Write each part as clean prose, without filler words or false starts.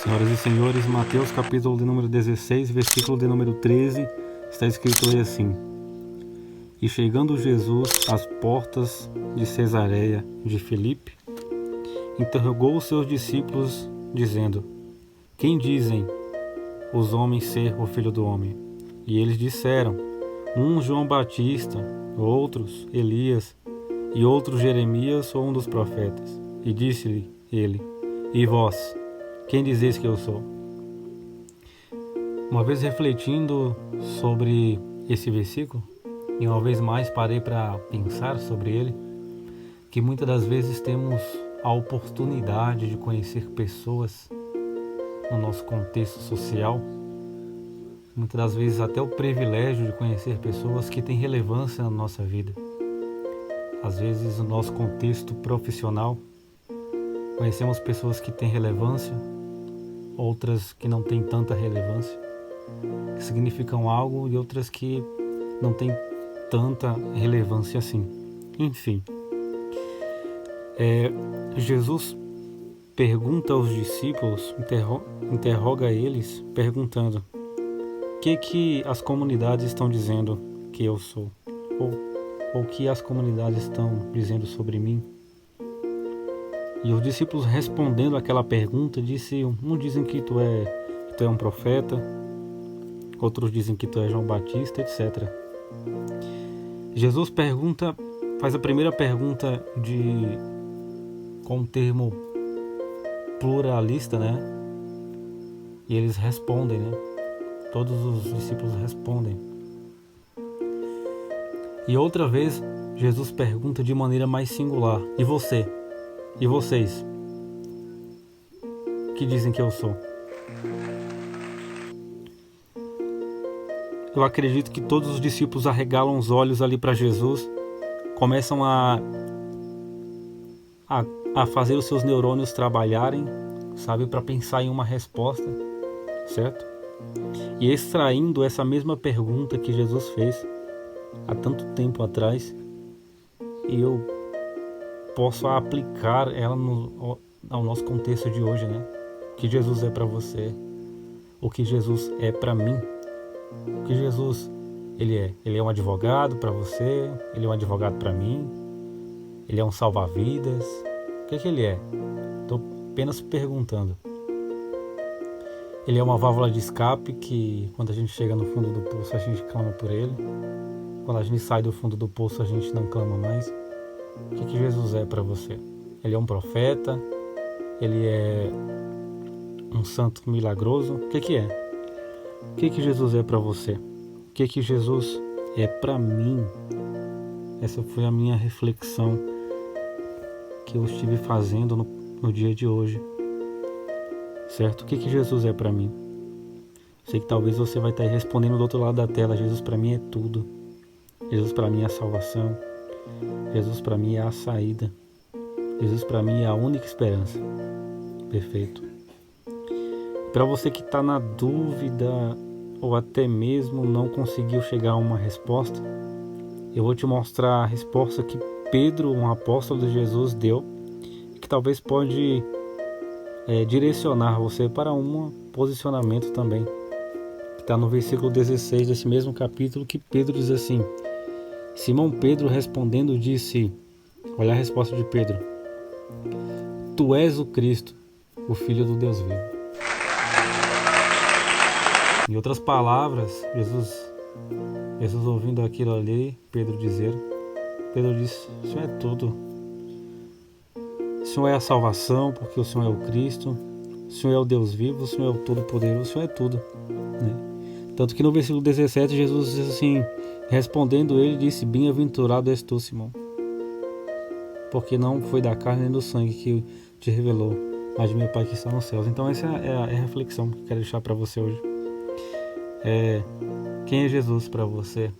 Senhoras e senhores, Mateus capítulo de número 16, versículo de número 13, está escrito aí assim: E chegando Jesus às portas de Cesareia de Filipe, interrogou os seus discípulos, dizendo: Quem dizem os homens ser o Filho do Homem? E eles disseram: uns João Batista, outros Elias, e outros Jeremias ou um dos profetas. E disse-lhe ele: E vós, quem dizeis que eu sou? Uma vez refletindo sobre esse versículo, e uma vez mais parei para pensar sobre ele, que muitas das vezes temos a oportunidade de conhecer pessoas no nosso contexto social, muitas das vezes até o privilégio de conhecer pessoas que têm relevância na nossa vida. Às vezes no nosso contexto profissional, conhecemos pessoas que têm relevância, outras que não têm tanta relevância, que significam algo, e outras que não têm tanta relevância assim. Enfim, Jesus pergunta aos discípulos, interroga eles, perguntando: o que as comunidades estão dizendo que eu sou? Ou o que as comunidades estão dizendo sobre mim? E os discípulos, respondendo aquela pergunta, uns dizem que tu é um profeta, outros dizem que tu é João Batista, etc. Jesus faz a primeira pergunta com um termo pluralista, né? E eles respondem, né? Todos os discípulos respondem. E outra vez, Jesus pergunta de maneira mais singular: e você? E vocês? Que dizem que eu sou? Eu acredito que todos os discípulos arregalam os olhos ali para Jesus, começam a fazer os seus neurônios trabalharem, sabe, para pensar em uma resposta, certo? E extraindo essa mesma pergunta que Jesus fez há tanto tempo atrás, e eu posso aplicar ela ao nosso contexto de hoje, né? O que Jesus é para você, o que Jesus é para mim, o que Jesus ele é um advogado para você, ele é um advogado para mim, ele é um salva-vidas, o que ele é? Estou apenas perguntando. Ele é uma válvula de escape que, quando a gente chega no fundo do poço, a gente clama por ele. Quando a gente sai do fundo do poço, a gente não clama mais. O que Jesus é para você? Ele é um profeta? Ele é um santo milagroso? O que é? O que Jesus é para você? O que Jesus é para mim? Essa foi a minha reflexão que eu estive fazendo no dia de hoje. Certo? O que Jesus é para mim? Sei que talvez você vai estar aí respondendo do outro lado da tela: Jesus para mim é tudo. Jesus para mim é a salvação. Jesus para mim é a saída. Jesus para mim é a única esperança. Perfeito. Para você que está na dúvida ou até mesmo não conseguiu chegar a uma resposta, eu vou te mostrar a resposta que Pedro, um apóstolo de Jesus, deu, que talvez pode direcionar você para um posicionamento também. Está no versículo 16 desse mesmo capítulo, que Pedro diz assim: Simão Pedro respondendo disse, olha a resposta de Pedro: Tu és o Cristo, o Filho do Deus vivo. Em outras palavras, Jesus ouvindo aquilo ali, Pedro disse: o Senhor é tudo. O Senhor é a salvação, porque o Senhor é o Cristo. O Senhor é o Deus vivo, o Senhor é o Todo-Poderoso, o Senhor é tudo, né? Tanto que no versículo 17, Jesus diz assim, respondendo ele, disse: Bem-aventurado és tu, Simão, porque não foi da carne nem do sangue que te revelou, mas de meu Pai que está nos céus. Então essa é a reflexão que eu quero deixar para você hoje. Quem é Jesus para você?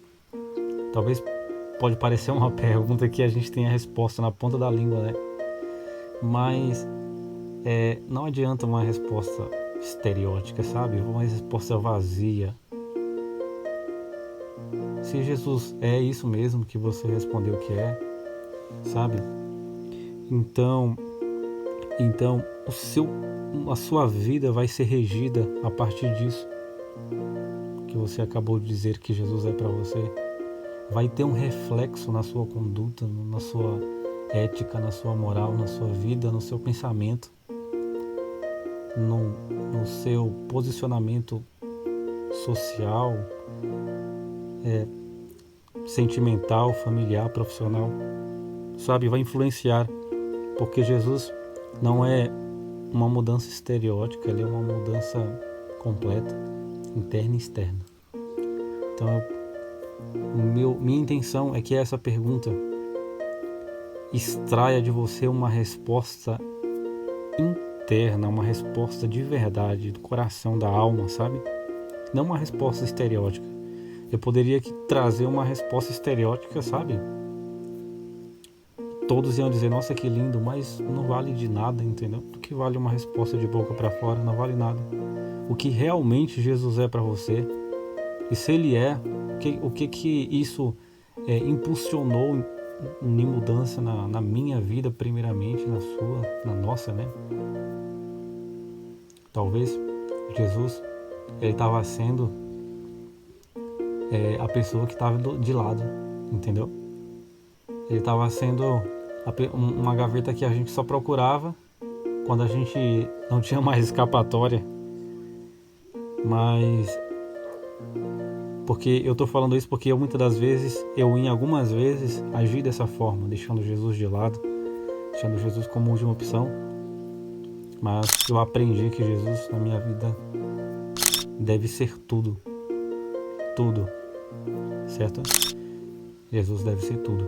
Talvez pode parecer uma pergunta que a gente tem a resposta na ponta da língua, né? Mas não adianta uma resposta estereótica, sabe? Uma resposta vazia. Se Jesus é isso mesmo que você respondeu que é, sabe? Então, Então a sua vida vai ser regida a partir disso que você acabou de dizer que Jesus é para você. Vai ter um reflexo na sua conduta, na sua ética, na sua moral, na sua vida, no seu pensamento, no seu posicionamento social, sentimental, familiar, profissional, sabe? Vai influenciar, porque Jesus não é uma mudança estereótica, ele é uma mudança completa, interna e externa. Então, minha intenção é que essa pergunta extraia de você uma resposta interna, uma resposta de verdade, do coração, da alma, sabe? Não uma resposta estereótica. Eu poderia trazer uma resposta estereótica, sabe? Todos iam dizer, nossa, que lindo, mas não vale de nada, entendeu? O que vale uma resposta de boca para fora? Não vale nada. O que realmente Jesus é para você, e se Ele é, o que isso impulsionou em mudança na minha vida, primeiramente, na sua, na nossa, né? Talvez Jesus, Ele estava sendo a pessoa que estava de lado, entendeu? Ele estava sendo uma gaveta que a gente só procurava quando a gente não tinha mais escapatória. Mas porque eu estou falando isso porque muitas das vezes, em algumas vezes, agi dessa forma, deixando Jesus de lado, deixando Jesus como última opção. Mas eu aprendi que Jesus na minha vida deve ser tudo, certo? Jesus deve ser tudo.